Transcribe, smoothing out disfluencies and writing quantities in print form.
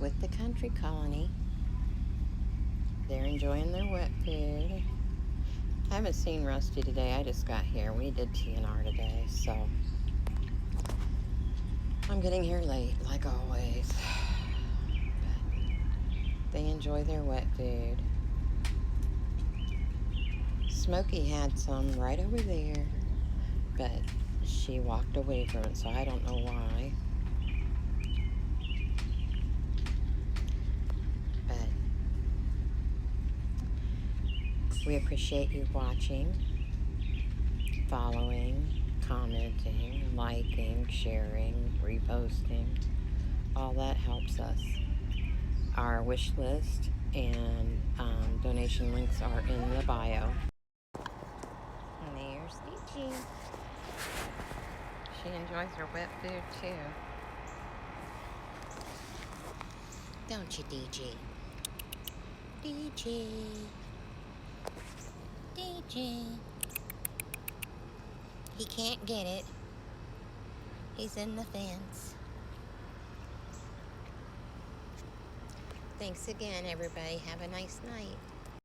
with the country colony. They're enjoying their wet food. I haven't seen Rusty today. I just got here. We did TNR today, so I'm getting here late, like always. But they enjoy their wet food. Smokey had some right over there, but she walked away from it, so I don't know why. But we appreciate you watching, following, commenting, liking, sharing, reposting. All that helps us. Our wish list and donation links are in the bio. And there's DG. She enjoys her wet food too. Don't you, DG? DG. DG. He can't get it. He's in the fence. Thanks again, everybody. Have a nice night.